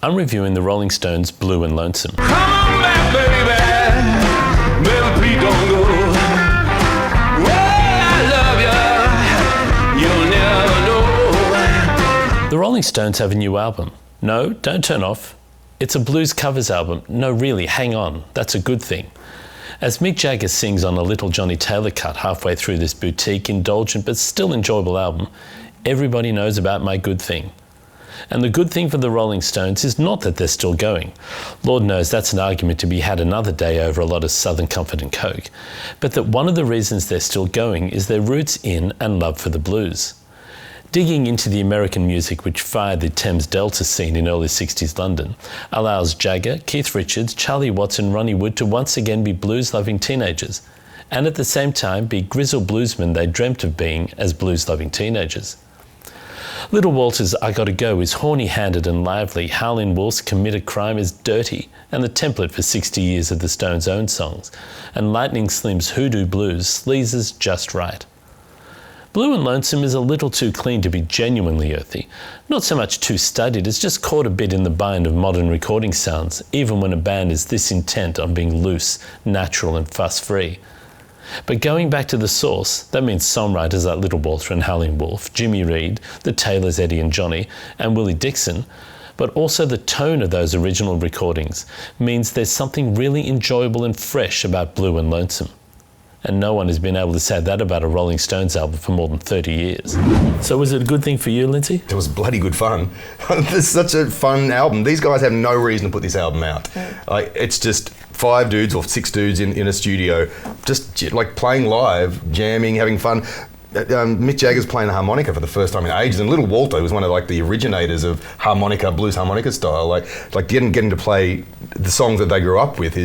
I'm reviewing the Rolling Stones' Blue and Lonesome. Come on back, baby. Baby, please don't go. Well, I love you. You'll never know. The Rolling Stones have a new album. No, don't turn off. It's a blues covers album. No, really, hang on. That's a good thing. As Mick Jagger sings on a Little Johnny Taylor cut halfway through this boutique, indulgent but still enjoyable album, everybody knows about My Good Thing. And the good thing for the Rolling Stones is not that they're still going. Lord knows that's an argument to be had another day over a lot of Southern Comfort and Coke. But that one of the reasons they're still going is their roots in and love for the blues. Digging into the American music which fired the Thames Delta scene in early 60s London allows Jagger, Keith Richards, Charlie Watts and Ronnie Wood to once again be blues-loving teenagers, and at the same time be grizzled bluesmen they dreamt of being as blues-loving teenagers. Little Walter's I Gotta Go is horny-handed and lively, Howlin' Wolf's Committed Crime is dirty, and the template for 60 years of the Stones' own songs, and Lightning Slim's Hoodoo Blues sleazes just right. Blue and Lonesome is a little too clean to be genuinely earthy. Not so much too studied, it's just caught a bit in the bind of modern recording sounds, even when a band is this intent on being loose, natural and fuss-free. But going back to the source, that means songwriters like Little Walter and Howlin' Wolf, Jimmy Reed, the Taylors Eddie and Johnny, and Willie Dixon, but also the tone of those original recordings means there's something really enjoyable and fresh about Blue and Lonesome. And no one has been able to say that about a Rolling Stones album for more than 30 years. So was it a good thing for you, Lindsay? It was bloody good fun. It's such a fun album. These guys have no reason to put this album out. Like, it's just 5 dudes or 6 dudes in a studio, just like playing live, jamming, having fun. Mick Jagger's playing the harmonica for the first time in ages, and Little Walter was one of like the originators of harmonica, blues harmonica style. Like getting to play the songs that they grew up with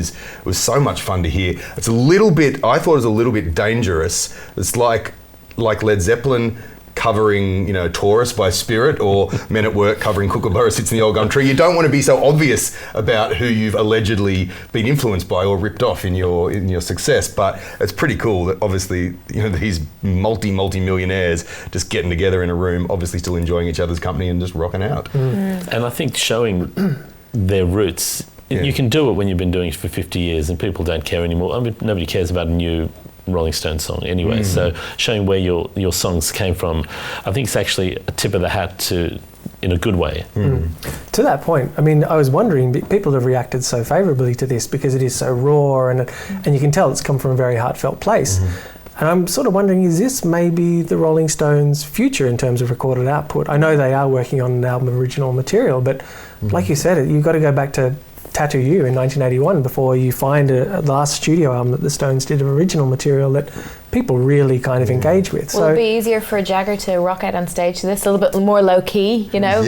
was so much fun to hear. It's a little bit, I thought it was a little bit dangerous. It's like Led Zeppelin covering, Taurus by Spirit, or Men at Work covering Kookaburra Sits in the Old Gum Tree. You don't want to be so obvious about who you've allegedly been influenced by or ripped off in your success, but it's pretty cool that obviously, these multi-millionaires just getting together in a room, obviously still enjoying each other's company and just rocking out. And I think showing their roots, you can do it when you've been doing it for 50 years and people don't care anymore. I mean, nobody cares about a new Rolling Stones song anyway, so showing where your songs came from, I think it's actually a tip of the hat to, in a good way. To that point, I mean, I was wondering, people have reacted so favourably to this because it is so raw and you can tell it's come from a very heartfelt place. And I'm sort of wondering, is this maybe the Rolling Stones' future in terms of recorded output? I know they are working on an album of original material, but like you said, you've got to go back to Tattoo You in 1981 before you find a last studio album that the Stones did of original material that people really kind of engage with. Will it be easier for Jagger to rock out on stage to this, a little bit more low-key, into old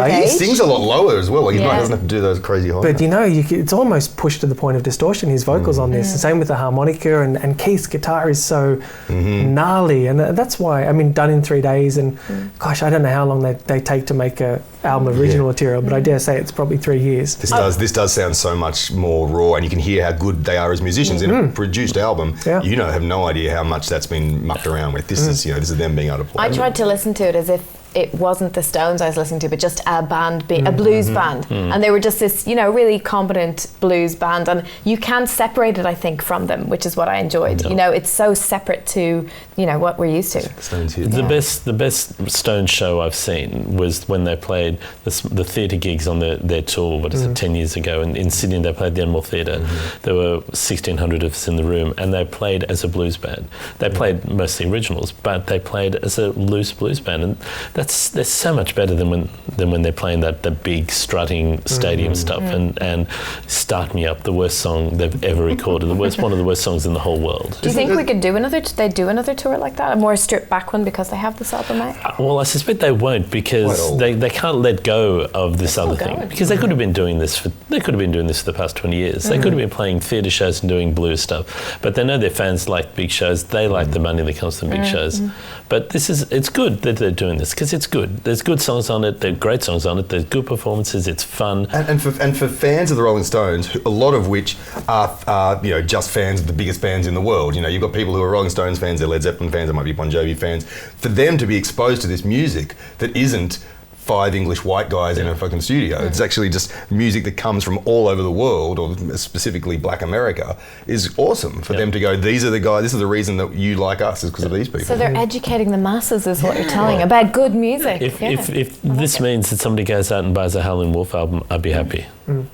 age? He sings a lot lower as well. Like, he doesn't have to do those crazy high But it's almost pushed to the point of distortion, his vocals on this. The same with the harmonica, and Keith's guitar is so gnarly, and that's why, I mean, done in 3 days, and gosh, I don't know how long they take to make a album of original material, but I dare say it's probably 3 years. This does sound so much more raw, and you can hear how good they are as musicians. In a produced album, you have no idea how much that's been mucked around with. This is them being able to play. I tried to listen to it as if it wasn't the Stones I was listening to, but just a band, a blues band. And they were just this, really competent blues band. And you can't separate it, I think, from them, which is what I enjoyed. It's so separate to, what we're used to. The best Stones show I've seen was when they played the theatre gigs on their tour, 10 years ago. And in Sydney, they played the Enmore Theatre. There were 1,600 of us in the room, and they played as a blues band. They played mostly originals, but they played as a loose blues band. And they're so much better than when they're playing that big strutting stadium stuff and Start Me Up, the worst song they've ever recorded, one of the worst songs in the whole world. Do you think we could do another tour like that, a more stripped back one, because they have this album out? Well, I suspect they won't, because they can't let go of this other thing, because they could have been doing this for the past 20 years. They could have been playing theatre shows and doing blues stuff, but they know their fans like big shows. They like the money that comes from big shows. But it's good that they're doing this, because it's good. There's good songs on it. There are great songs on it. There's good performances. It's fun. And for fans of the Rolling Stones, a lot of which are just fans of the biggest bands in the world. You've got people who are Rolling Stones fans, they're Led Zeppelin fans, they might be Bon Jovi fans. For them to be exposed to this music that isn't 5 English white guys in a fucking studio. It's actually just music that comes from all over the world, or specifically Black America, is awesome for them to go, these are the guys, this is the reason that you like us, is because of these people. So they're educating the masses, is what you're telling, about good music. If this means that somebody goes out and buys a Howlin' Wolf album, I'd be happy. Well,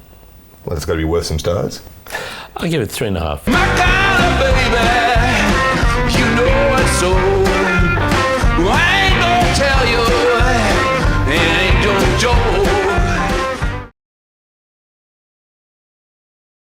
it's got to be worth some stars. I'll give it 3.5. My kind of baby, you know it's so